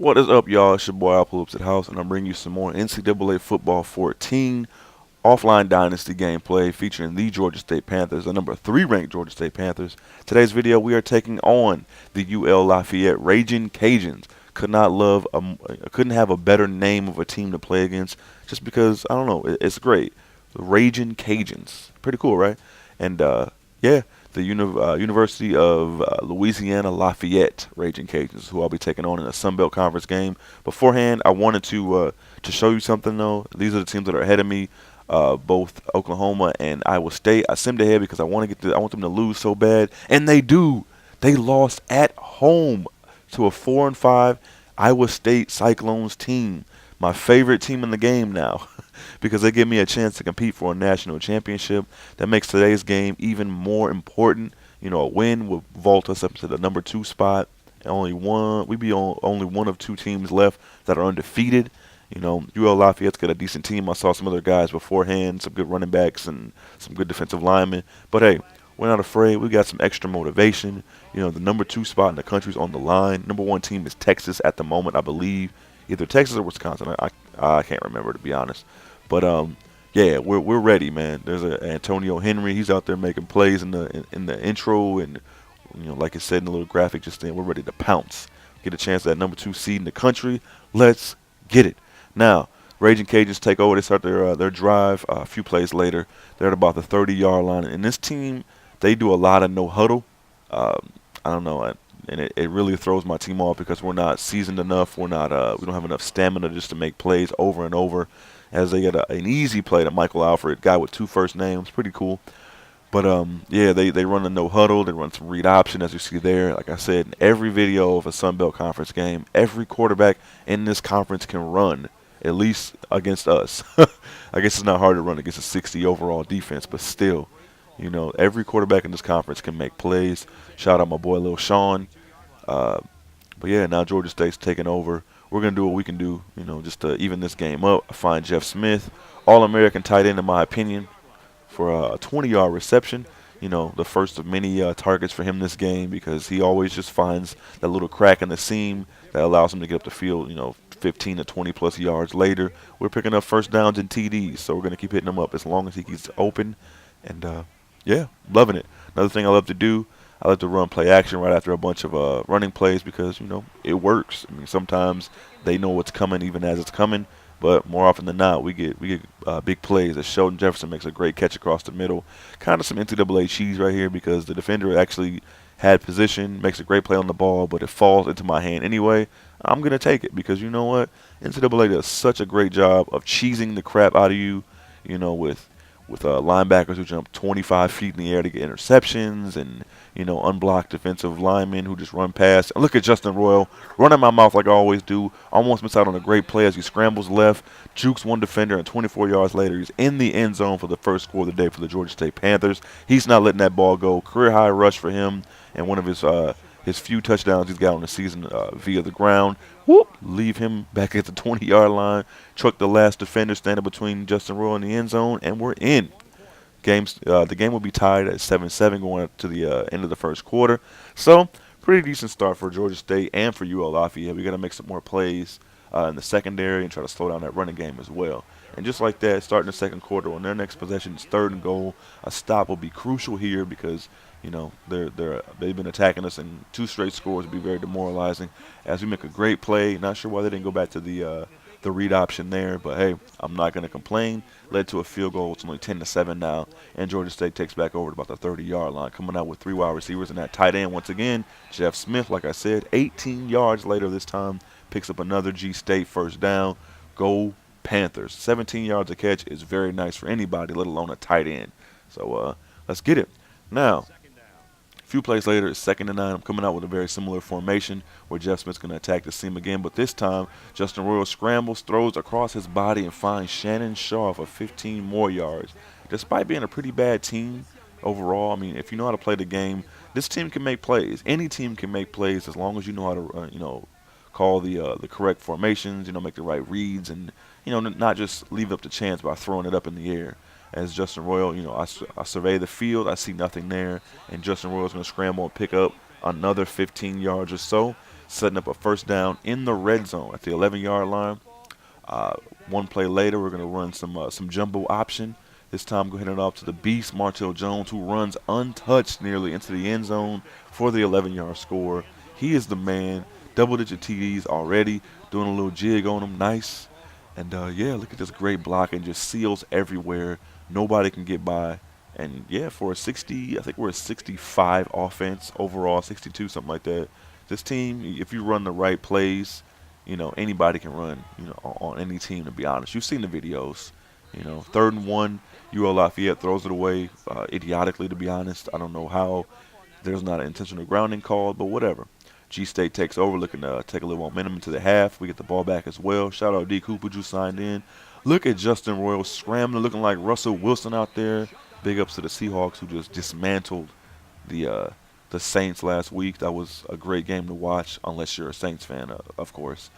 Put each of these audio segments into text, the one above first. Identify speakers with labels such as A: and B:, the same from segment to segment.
A: What is up, y'all? It's your boy Apple at the house, and I'm bringing you some more NCAA Football 14 offline dynasty gameplay featuring the Georgia State Panthers, the number 3 ranked Georgia State Panthers. Today's video, we are taking on the UL Lafayette Raging Cajuns. Couldn't have a better name of a team to play against, just because I don't know, it's great. The Raging Cajuns, pretty cool, right? And yeah, the University of Louisiana Lafayette Raging Cajuns, who I'll be taking on in a Sun Belt Conference game. Beforehand, I wanted to show you something though. These are the teams that are ahead of me. Both Oklahoma and Iowa State. I simmed ahead because I want them to lose so bad, and they do. They lost at home to a 4-5 Iowa State Cyclones team, my favorite team in the game now, because they give me a chance to compete for a national championship. That makes today's game even more important. You know, a win would vault us up to the number 2 spot. We'd be only one of 2 teams left that are undefeated. You know, UL Lafayette's got a decent team. I saw some other guys beforehand, some good running backs and some good defensive linemen. But hey, we're not afraid. We got some extra motivation. You know, the number 2 spot in the country's on the line. Number 1 team is Texas at the moment, I believe. Either Texas or Wisconsin. I can't remember, to be honest. But yeah, we're ready, man. There's Antonio Henry. He's out there making plays in the intro, and you know, like I said in the little graphic just then, we're ready to pounce. Get a chance at that number 2 seed in the country. Let's get it. Now, Raging Cajuns take over. They start their drive a few plays later. They're at about the 30-yard line. And this team, they do a lot of no huddle. I don't know, and it really throws my team off because we're not seasoned enough. We don't have enough stamina just to make plays over and over. As they get an easy play to Michael Alfred, guy with 2 first names, pretty cool. But yeah, they run a no huddle. They run some read option, as you see there. Like I said, in every video of a Sun Belt Conference game, every quarterback in this conference can run, at least against us. I guess it's not hard to run against a 60 overall defense, but still, you know, every quarterback in this conference can make plays. Shout out my boy Lil Sean. But yeah, now Georgia State's taking over. We're going to do what we can do, you know, just to even this game up. I find Jeff Smith, All-American tight end in my opinion, for a 20-yard reception. You know, the first of many targets for him this game, because he always just finds that little crack in the seam that allows him to get up the field, you know, 15 to 20 plus yards later. We're picking up first downs and TDs, so we're going to keep hitting him up as long as he keeps open. And yeah, loving it. Another thing I love to do, I like to run play action right after a bunch of running plays, because, you know, it works. I mean, sometimes they know what's coming even as it's coming, but more often than not, we get big plays. As Sheldon Jefferson makes a great catch across the middle. Kind of some NCAA cheese right here, because the defender actually had position, makes a great play on the ball, but it falls into my hand anyway. I'm going to take it, because you know what? NCAA does such a great job of cheesing the crap out of you, you know, with linebackers who jump 25 feet in the air to get interceptions, and, you know, unblocked defensive linemen who just run past. And look at Justin Royal running my mouth like I always do. Almost missed out on a great play as he scrambles left, jukes one defender, and 24 yards later, he's in the end zone for the first score of the day for the Georgia State Panthers. He's not letting that ball go. Career high rush for him, and one of his few touchdowns he's got on the season via the ground. Whoop! Leave him back at the 20-yard line. Truck the last defender standing between Justin Royal and the end zone, and we're in. The game will be tied at 7-7 going up to the end of the first quarter. So, pretty decent start for Georgia State and for UL Lafayette. We got to make some more plays in the secondary and try to slow down that running game as well. And just like that, starting the second quarter, on their next possession, it's 3rd and goal. A stop will be crucial here, because, you know, they've been attacking us, and 2 straight scores would be very demoralizing. As we make a great play, not sure why they didn't go back to the read option there, but hey, I'm not going to complain. Led to a field goal. It's only 10-7 now, and Georgia State takes back over to about the 30-yard line, coming out with 3 wide receivers and that tight end once again. Jeff Smith, like I said, 18 yards later this time, picks up another G State first down. Go Panthers. 17 yards a catch is very nice for anybody, let alone a tight end. So let's get it. Now, a few plays later, it's 2nd and 9. I'm coming out with a very similar formation where Jeff Smith's going to attack the seam again, but this time Justin Royal scrambles, throws across his body, and finds Shannon Shaw for 15 more yards. Despite being a pretty bad team overall, I mean, if you know how to play the game, this team can make plays. Any team can make plays as long as you know how to, you know, call the correct formations, you know, make the right reads, and, you know, not just leave up to chance by throwing it up in the air. As Justin Royal, you know, I survey the field, I see nothing there, and Justin Royal's going to scramble and pick up another 15 yards or so. setting up a first down in the red zone at the 11-yard line. Uh, One play later, we're going to run some jumbo option. This time, go ahead and off to the beast, Martell Jones, who runs untouched nearly into the end zone for the 11-yard score. He is the man. Double-digit TDs already. Doing a little jig on him. Nice. And, yeah, look at this great blocking. Just seals everywhere. Nobody can get by. And, yeah, for a 60, I think we're a 65 offense overall, 62, something like that. This team, if you run the right plays, anybody can run, on any team, to be honest. You've seen the videos. 3rd and 1, Lafayette throws it away idiotically, to be honest. I don't know how there's not an intentional grounding call, but whatever. G-State takes over, looking to take a little momentum into the half. We get the ball back as well. Shout out D. Cooper, who signed in. Look at Justin Royal scrambling, looking like Russell Wilson out there. Big ups to the Seahawks, who just dismantled the Saints last week. That was a great game to watch, unless you're a Saints fan, of course.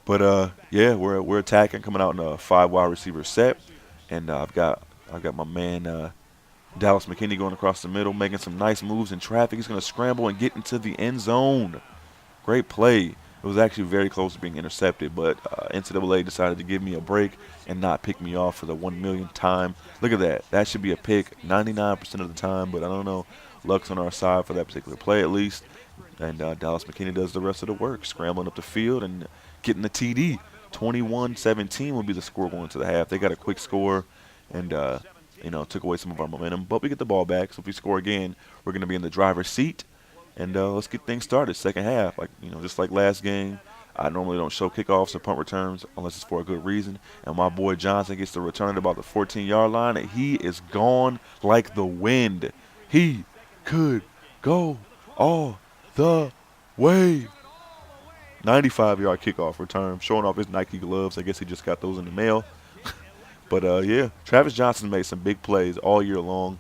A: But yeah, we're attacking, coming out in a 5 wide receiver set, and I've got my man Dallas McKinney going across the middle, making some nice moves in traffic. He's going to scramble and get into the end zone. Great play. It was actually very close to being intercepted, but NCAA decided to give me a break and not pick me off for the 1 millionth time. Look at that. That should be a pick 99% of the time, but I don't know. Luck's on our side for that particular play at least. And Dallas McKinney does the rest of the work, scrambling up the field and getting the TD. 21-17 will be the score going to the half. They got a quick score and, took away some of our momentum. But we get the ball back, so if we score again, we're going to be in the driver's seat. And let's get things started, second half. Just like last game, I normally don't show kickoffs or punt returns unless it's for a good reason. And my boy Johnson gets to return at about the 14-yard line, and he is gone like the wind. He could go all the way. 95-yard kickoff return, showing off his Nike gloves. I guess he just got those in the mail. But, yeah, Travis Johnson made some big plays all year long,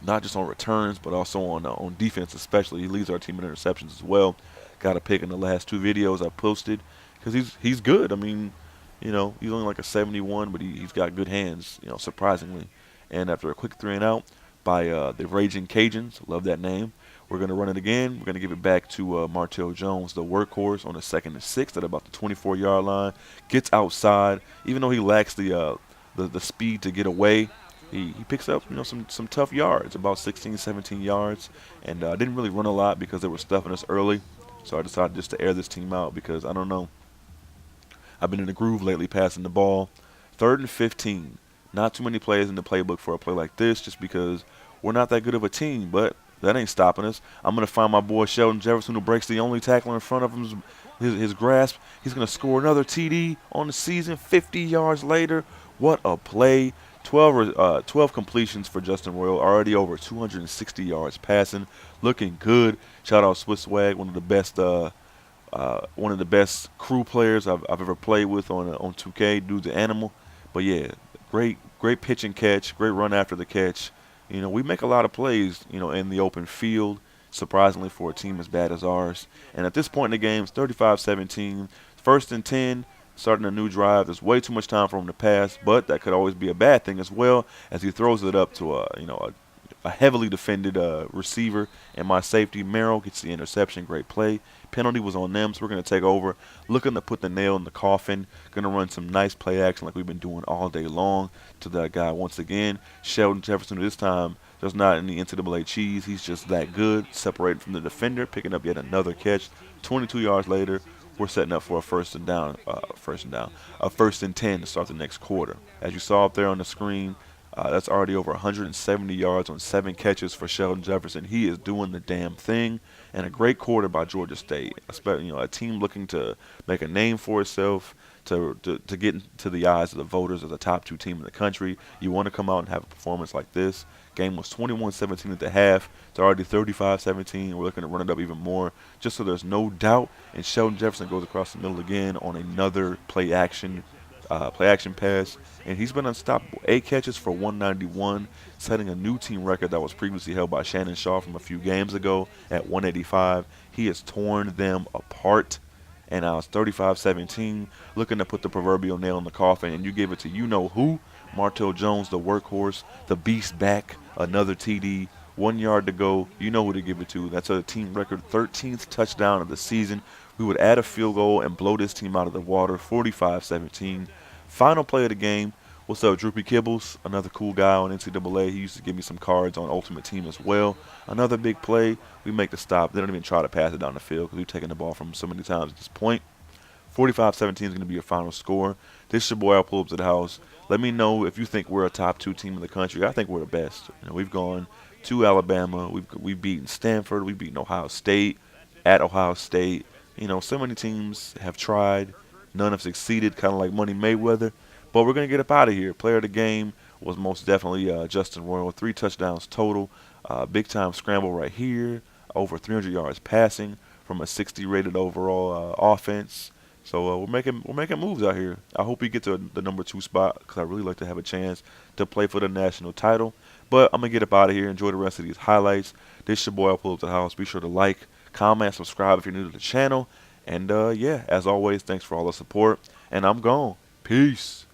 A: not just on returns but also on defense especially. He leads our team in interceptions as well. Got a pick in the last 2 videos I posted because he's good. I mean, he's only like a 71, but he's got good hands, surprisingly. And after a quick 3 and out by the Raging Cajuns, love that name, we're going to run it again. We're going to give it back to Martell Jones, the workhorse, on the 2nd and 6 at about the 24-yard line. Gets outside, even though he lacks the speed to get away. He picks up, some tough yards, about 16, 17 yards, and didn't really run a lot because they were stuffing us early. So I decided just to air this team out because, I don't know, I've been in the groove lately passing the ball. 3rd and 15. Not too many plays in the playbook for a play like this just because we're not that good of a team, but that ain't stopping us. I'm going to find my boy Sheldon Jefferson, who breaks the only tackler in front of him, his grasp. He's going to score another TD on the season 50 yards later. What a play. 12 completions for Justin Royal, already over 260 yards passing, looking good. Shout out Swiss Swag, one of the best crew players I've ever played with on 2K. Dude's an animal. But yeah, great pitch and catch, great run after the catch. We make a lot of plays, in the open field, surprisingly for a team as bad as ours. And at this point in the game, it's 35-17, 1st and 10. Starting a new drive. There's way too much time for him to pass, but that could always be a bad thing as well, as he throws it up to a heavily defended receiver. And my safety, Merrill, gets the interception. Great play. Penalty was on them, so we're going to take over. Looking to put the nail in the coffin. Going to run some nice play action like we've been doing all day long to that guy once again. Sheldon Jefferson, this time, there's not any NCAA cheese. He's just that good. Separated from the defender, picking up yet another catch. 22 yards later, we're setting up for a first and 10 to start the next quarter. As you saw up there on the screen, that's already over 170 yards on 7 catches for Sheldon Jefferson. He is doing the damn thing, and a great quarter by Georgia State. A team looking to make a name for itself, to get into the eyes of the voters as a top 2 team in the country. You want to come out and have a performance like this. Game was 21-17 at the half. It's already 35-17. We're looking to run it up even more, just so there's no doubt. And Sheldon Jefferson goes across the middle again on another play action pass, and he's been unstoppable. 8 catches for 191, setting a new team record that was previously held by Shannon Shaw from a few games ago at 185. He has torn them apart. And now it's 35-17, looking to put the proverbial nail in the coffin, and you give it to you-know-who, Martell Jones, the workhorse, the beast back, another TD. 1 yard to go. You know who to give it to. That's a team record 13th touchdown of the season. We would add a field goal and blow this team out of the water, 45-17. Final play of the game. What's up, Droopy Kibbles? Another cool guy on NCAA. He used to give me some cards on Ultimate Team as well. Another big play. We make the stop. They don't even try to pass it down the field because we've taken the ball from so many times at this point. 45-17 is going to be your final score. This is your boy. I'll pull up to the house. Let me know if you think we're a top 2 team in the country. I think we're the best. We've gone to Alabama. We've beaten Stanford. We've beaten Ohio State at Ohio State. So many teams have tried. None have succeeded, kind of like Money Mayweather. But we're going to get up out of here. Player of the game was most definitely Justin Royal. 3 touchdowns total. Big-time scramble right here. Over 300 yards passing from a 60 rated overall offense. So we're making moves out here. I hope we get to the number 2 spot because I really like to have a chance to play for the national title. But I'm going to get up out of here. Enjoy the rest of these highlights. This is your boy. I'll pull up to the house. Be sure to like, comment, and subscribe if you're new to the channel. And yeah, as always, thanks for all the support. And I'm gone. Peace.